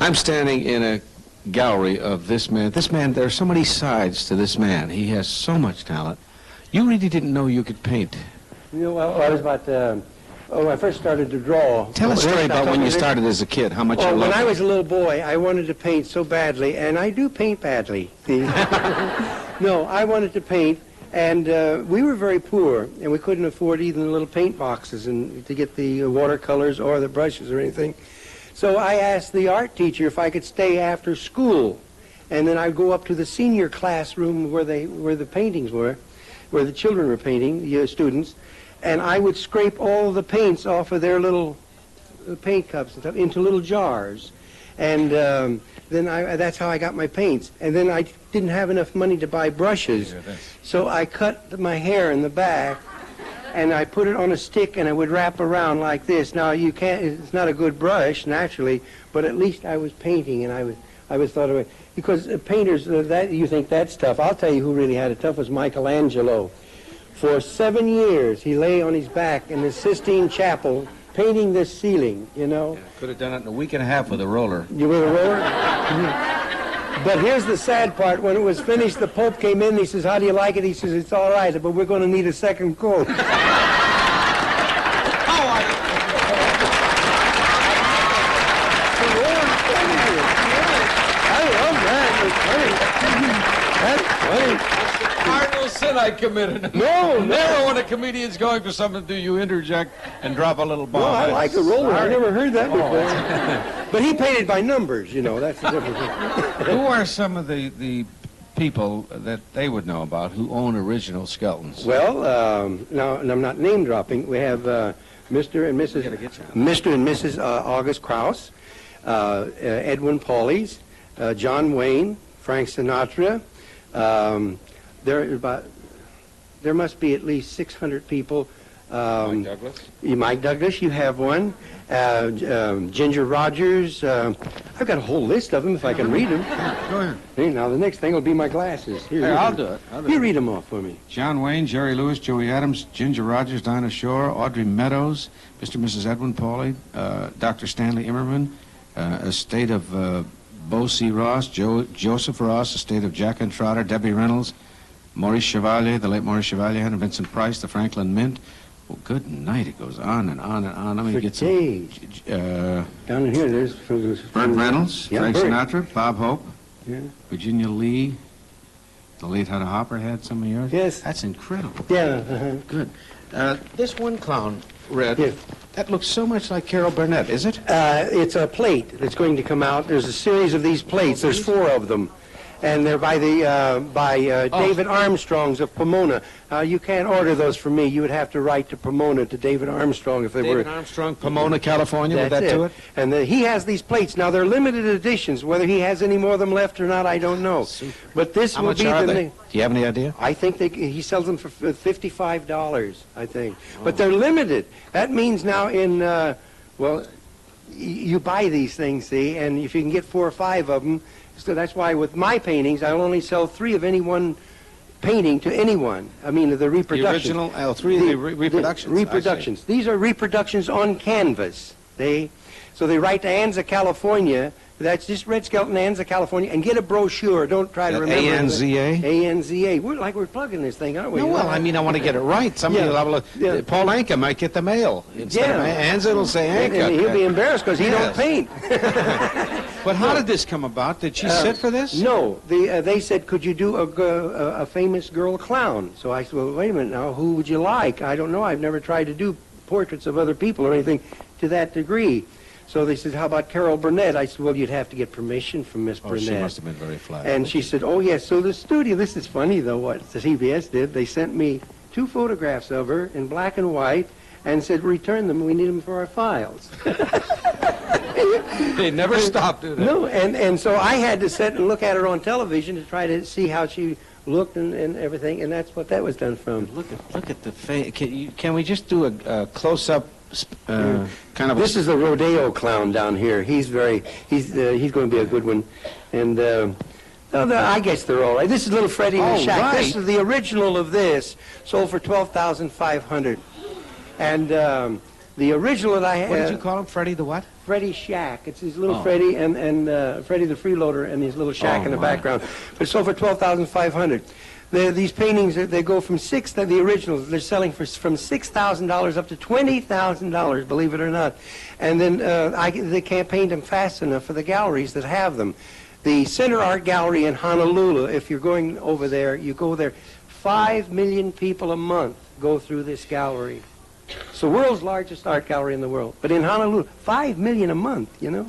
I'm standing in a gallery of this man. This man, there are so many sides to this man. He has so much talent. You really didn't know you could paint. You know, well, I was about, I first started to draw. Tell a story about when you started as a kid, how much you loved when I it. was a little boy, I wanted to paint so badly, and I do paint badly. No, I wanted to paint, and we were very poor, and we couldn't afford even the little paint boxes and to get the watercolors or the brushes or anything. So I asked the art teacher if I could stay after school, and then I'd go up to the senior classroom where the paintings were, where the children were painting, the students, and I would scrape all the paints off of their little paint cups and stuff into little jars, and then that's how I got my paints. And then I didn't have enough money to buy brushes, so I cut my hair in the back, and I put it on a stick, and I would wrap around like this. Now, you can't, it's not a good brush, naturally, but at least I was painting, and I was thought of it. Because painters, that you think that's tough. I'll tell you who really had it tough was Michelangelo. For 7 years, he lay on his back in the Sistine Chapel painting this ceiling, you know. Yeah, could have done it in a week and a half with a roller. You with a roller? But here's the sad part. When it was finished, the Pope came in and he says, "How do you like it?" He says, "It's all right, but we're going to need a second coat." Cardinal sin I committed. No, never when a comedian's going for something do you interject and drop a little bomb. No, I like a roller. I never heard that before. But he painted by numbers, you know. That's the difference. Who are some of the people that they would know about who own original Skeltons? Well, now, and I'm not name dropping. We have Mr. and Mrs. August Krauss, Edwin Paulies, John Wayne, Frank Sinatra. There must be at least 600 people. Mike Douglas? Mike Douglas, you have one. Ginger Rogers. I've got a whole list of them if I can read them. Go ahead. Hey, now the next thing will be my glasses. Here, I'll do it. You read them off for me. John Wayne, Jerry Lewis, Joey Adams, Ginger Rogers, Dinah Shore, Audrey Meadows, Mr. and Mrs. Edwin Pauley, Dr. Stanley Immerman, estate of Bo C. Ross, Joseph Ross, estate of Jack and Trotter, Debbie Reynolds, Maurice Chevalier, the late Maurice Chevalier, and Vincent Price, the Franklin Mint. Well, good night. It goes on and on and on. Let me get some. Down in here, there's Burt Reynolds, Frank Sinatra, Bob Hope, Virginia Lee, the late Hedda Hopper had some of yours. Yes. That's incredible. Yeah. Good. This one clown, Red, that looks so much like Carol Burnett, is it? It's a plate that's going to come out. There's a series of these plates. There's 4 of them. And they're by David Armstrong's of Pomona. You can't order those from me. You would have to write to Pomona, to David Armstrong, if they were... David Armstrong, Pomona, California, would that do it? And he has these plates. Now, they're limited editions. Whether he has any more of them left or not, I don't know. Super. But this How will much be are the... they? Do you have any idea? I think he sells them for $55, I think. But they're limited. That means now in... you buy these things, see, and if you can get 4 or 5 of them... So that's why with my paintings, I'll only sell 3 of any one painting to anyone. I mean, the reproductions. The original, 3 of the reproductions? The reproductions. These are reproductions on canvas. So they write to Anza, California. That's just Red Skelton, Anza, California, and get a brochure. Don't try to remember. A-N-Z-A? A-N-Z-A. We're plugging this thing, aren't we? No, well, I mean, I want to get it right. Somebody will Paul Anka might get the mail. Instead of Anza, it'll say Anka. And he'll be embarrassed because he don't paint. But how did this come about? Did she sit for this? No. They said, could you do a famous girl clown? So I said, well, wait a minute now. Who would you like? I don't know. I've never tried to do portraits of other people or anything to that degree. So they said, how about Carol Burnett? I said, well, you'd have to get permission from Miss Burnett. She must have been very flattered. And she said, oh, yes. So the studio, this is funny, though, what the CBS did. They sent me 2 photographs of her in black and white and said, return them. We need them for our files. They never stopped, do they? No, and so I had to sit and look at her on television to try to see how she looked and everything, and that's what that was done from. Look at the face. Can we just do a close-up kind of... This is the rodeo clown down here. He's going to be a good one. And I guess they're all right. This is little Freddie in the Shack. Right. This is the original of this, sold for $12,500. And the original that I had... What did you call him? Freddie the what? Freddie's shack. It's his little Freddie and Freddie the freeloader and his little shack in the background. But it's sold for $12,500. These paintings, they go from the originals, they're selling from $6,000 up to $20,000, believe it or not. And then they can't paint them fast enough for the galleries that have them. The Center Art Gallery in Honolulu, if you're going over there, you go there. 5 million people a month go through this gallery. It's the world's largest art gallery in the world. But in Honolulu, 5 million a month, you know?